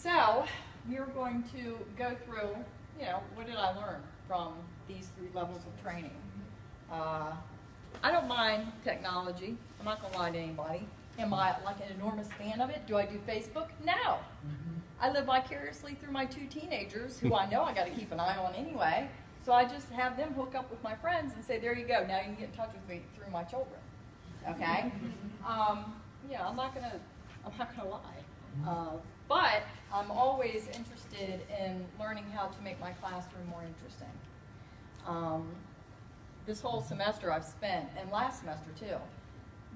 So we're going to go through, you know, what did I learn from these 3 levels of training? I don't mind technology. I'm not going to lie to anybody. Am I like an enormous fan of it? Do I do Facebook? No. I live vicariously through my 2 teenagers who I know I got to keep an eye on anyway. So I just have them hook up with my friends and say, there you go. Now you can get in touch with me through my children. Okay? Yeah, I'm not gonna lie. But I'm always interested in learning how to make my classroom more interesting. This whole semester I've spent, and last semester too,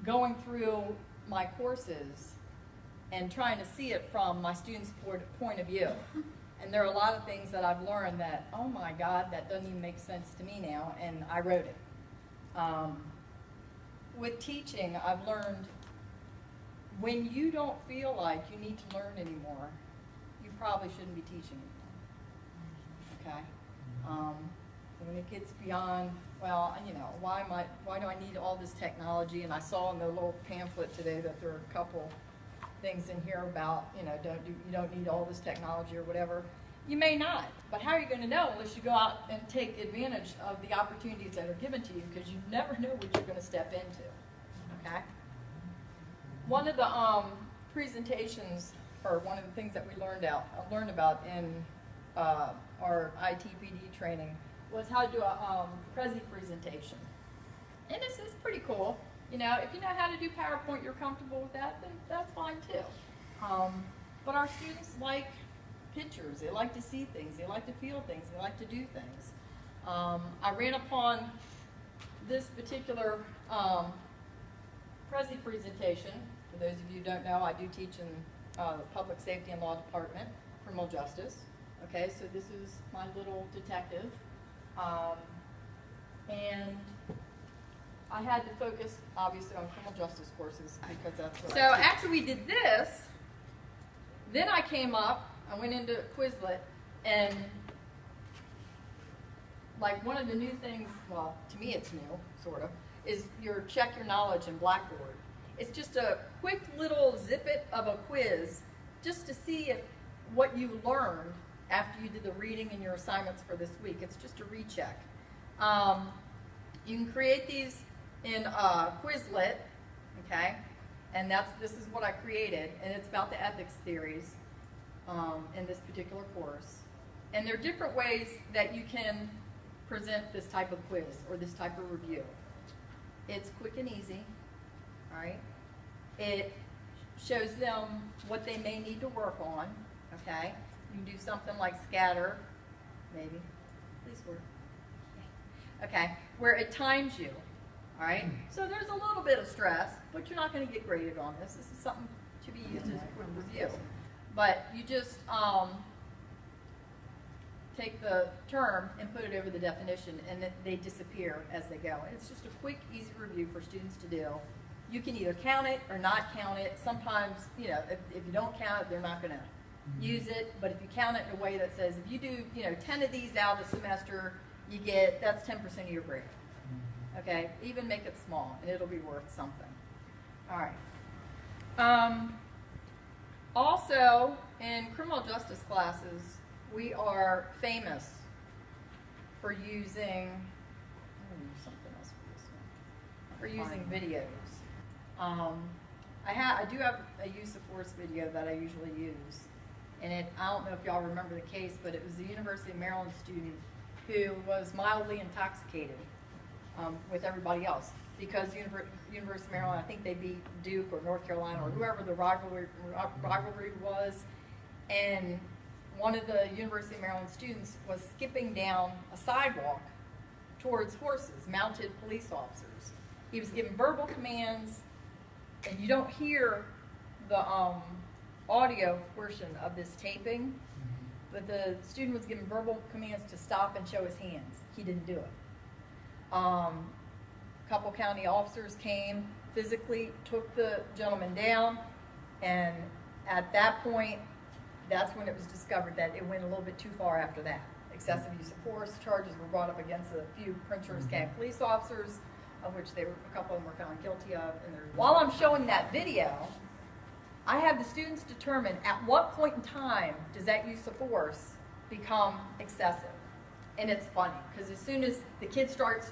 going through my courses and trying to see it from my students' point of view. And there are a lot of things that I've learned that, oh my God, that doesn't even make sense to me now, and I wrote it. With teaching, I've learned when you don't feel like you need to learn anymore, you probably shouldn't be teaching anymore. Okay? When it gets beyond, well, you know, why do I need all this technology? And I saw in the little pamphlet today that there are a couple things in here about, you know, you don't need all this technology or whatever. You may not, but how are you going to know unless you go out and take advantage of the opportunities that are given to you, because you never know what you're going to step into. Okay? One of the presentations, or one of the things that we learned about in our ITPD training was how to do a Prezi presentation. And this is pretty cool. You know, if you know how to do PowerPoint, you're comfortable with that, then that's fine too. But our students like pictures. They like to see things. They like to feel things. They like to do things. I ran upon this particular Prezi presentation. For those of you who don't know, I do teach in the Public Safety and Law Department, criminal justice. Okay, so this is my little detective. And I had to focus, obviously, on criminal justice courses because that's what I teach. After we did this, then I came up, I went into Quizlet, and like one of the new things, well, to me it's new, sort of, is your check your knowledge in Blackboard. It's just a quick little zip-it of a quiz just to see if what you learned after you did the reading and your assignments for this week. It's just a recheck. You can create these in Quizlet, okay? And this is what I created, and it's about the ethics theories in this particular course. And there are different ways that you can present this type of quiz or this type of review. It's quick and easy, all right? It shows them what they may need to work on, okay? You can do something like scatter, maybe. Please work. Okay, where it times you, all right? So there's a little bit of stress, but you're not going to get graded on this. This is something to be used as a quick review. But you just take the term and put it over the definition, and they disappear as they go. And it's just a quick, easy review for students to do. You can either count it or not count it. Sometimes, you know, if you don't count it, they're not going to use it. But if you count it in a way that says, if you do, you know, 10 of these out of the semester, you get, that's 10% of your grade. Okay, even make it small, and it'll be worth something. All right. Also, in criminal justice classes, we are famous for using, I'm going to use something else for this one, for using videos. I do have a use of force video that I usually use, and I don't know if y'all remember the case, but it was the University of Maryland student who was mildly intoxicated with everybody else, because University of Maryland, I think they beat Duke or North Carolina or whoever the rivalry was, and one of the University of Maryland students was skipping down a sidewalk towards horses, mounted police officers. He was giving verbal commands, and you don't hear the audio portion of this taping, but the student was giving verbal commands to stop and show his hands. He didn't do it. A couple county officers came, physically took the gentleman down, and at that point, that's when it was discovered that it went a little bit too far after that. Excessive use of force charges were brought up against a few Prince George's County police officers, of which a couple of them were found guilty of. And while I'm showing that video, I have the students determine at what point in time does that use of force become excessive. And it's funny, because as soon as the kid starts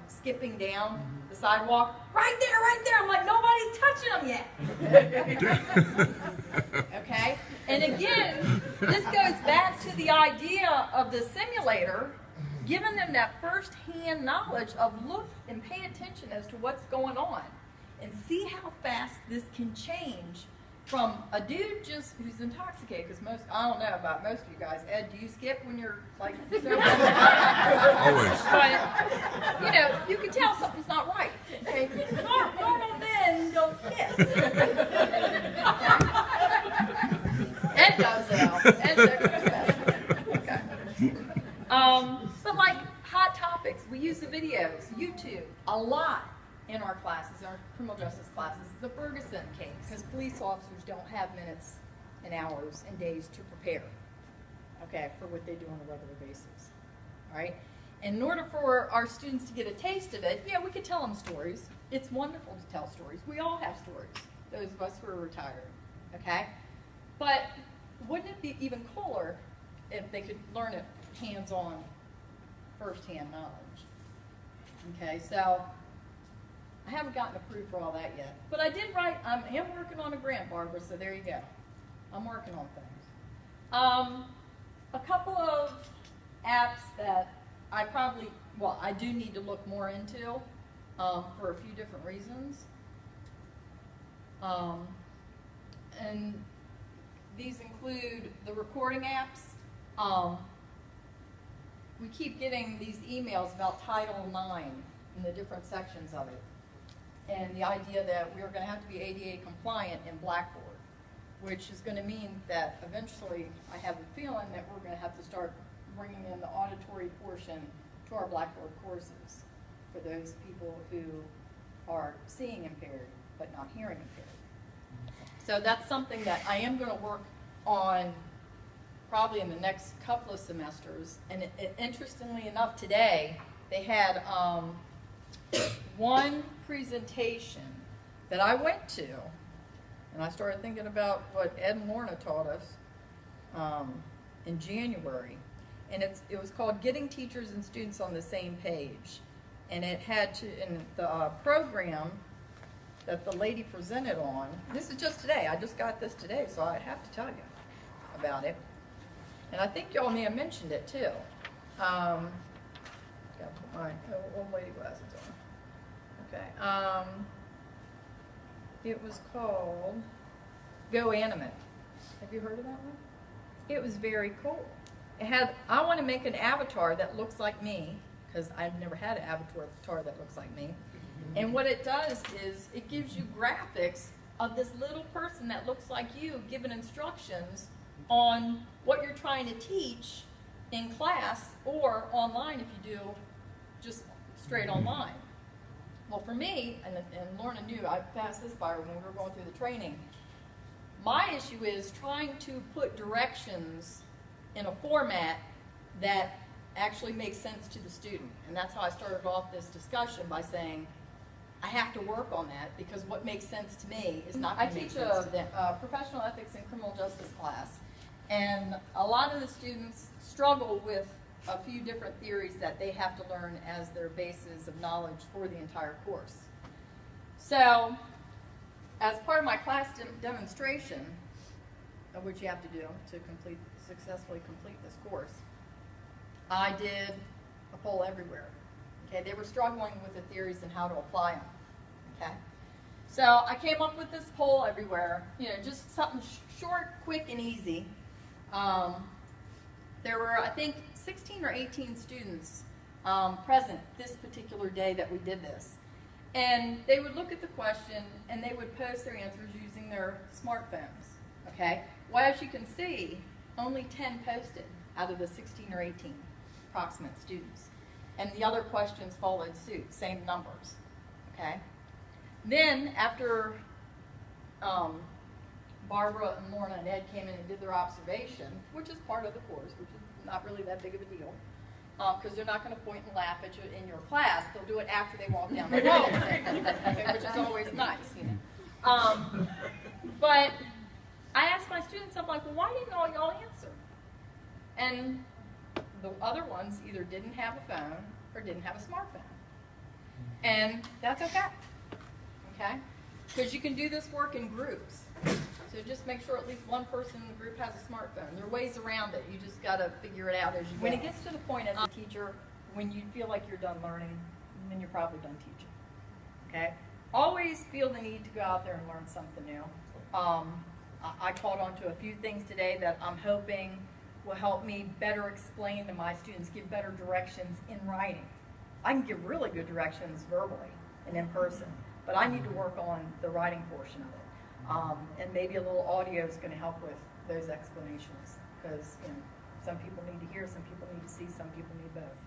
skipping down the sidewalk, right there, I'm like, nobody's touching them yet. Okay? And again, this goes back to the idea of the simulator, giving them that first-hand knowledge of look and pay attention as to what's going on, and see how fast this can change from a dude just who's intoxicated, because I don't know about most of you guys. Ed, do you skip when you're like sober? Always. But, you know, you can tell something's not right. Okay? Normal men don't skip. Ed does though. Ed's okay. But like hot topics, we use the videos, YouTube, a lot. In our classes, our criminal justice classes, the Ferguson case, because police officers don't have minutes and hours and days to prepare, okay, for what they do on a regular basis, all right? And in order for our students to get a taste of it, yeah, we could tell them stories. It's wonderful to tell stories. We all have stories, those of us who are retired, okay? But wouldn't it be even cooler if they could learn it hands-on, first-hand knowledge, okay? So I haven't gotten approved for all that yet. But I did write, I am working on a grant, Barbara, so there you go. I'm working on things. A couple of apps that I do need to look more into for a few different reasons. And these include the recording apps. We keep getting these emails about Title IX and the different sections of it. And the idea that we're going to have to be ADA compliant in Blackboard, which is going to mean that eventually, I have a feeling that we're going to have to start bringing in the auditory portion to our Blackboard courses for those people who are seeing impaired but not hearing impaired. So that's something that I am going to work on probably in the next couple of semesters. And interestingly enough, today they had one presentation that I went to, and I started thinking about what Ed and Lorna taught us in January, and it was called Getting Teachers and Students on the Same Page. And it had in the program that the lady presented on, this is just today, I just got this today, so I have to tell you about it. And I think y'all may have mentioned it too. Gotta put my old lady glasses on. Okay. It was called Go Animate. Have you heard of that one? It was very cool. It had, I want to make an avatar that looks like me, because I've never had an avatar that looks like me. And what it does is it gives you graphics of this little person that looks like you giving instructions on what you're trying to teach in class or online if you do just straight online. Well, for me, and Lorna knew, I passed this by her when we were going through the training, my issue is trying to put directions in a format that actually makes sense to the student. And that's how I started off this discussion by saying, I have to work on that, because what makes sense to me is not going to make sense to them. I teach a professional ethics and criminal justice class, and a lot of the students struggle with a few different theories that they have to learn as their basis of knowledge for the entire course. So, as part of my class demonstration, which you have to do to successfully complete this course, I did a poll everywhere. Okay, they were struggling with the theories and how to apply them. Okay, so I came up with this poll everywhere. You know, just something short, quick, and easy. There were, I think, 16 or 18 students present this particular day that we did this. And they would look at the question and they would post their answers using their smartphones. Okay? Well, as you can see, only 10 posted out of the 16 or 18 approximate students. And the other questions followed suit, same numbers. Okay? Then, after Barbara and Lorna and Ed came in and did their observation, which is part of the course, which is not really that big of a deal, because they're not going to point and laugh at you in your class. They'll do it after they walk down the hall, okay, which is always nice. You know. But I asked my students, I'm like, well, why didn't all y'all answer? And the other ones either didn't have a phone or didn't have a smartphone. And that's okay, okay? Because you can do this work in groups. So just make sure at least one person in the group has a smartphone. There are ways around it. You just got to figure it out as you go. When it gets to the point as a teacher, when you feel like you're done learning, then you're probably done teaching, okay? Always feel the need to go out there and learn something new. I caught on to a few things today that I'm hoping will help me better explain to my students, give better directions in writing. I can give really good directions verbally and in person, but I need to work on the writing portion of it. And maybe a little audio is going to help with those explanations, because some people need to hear, some people need to see, some people need both.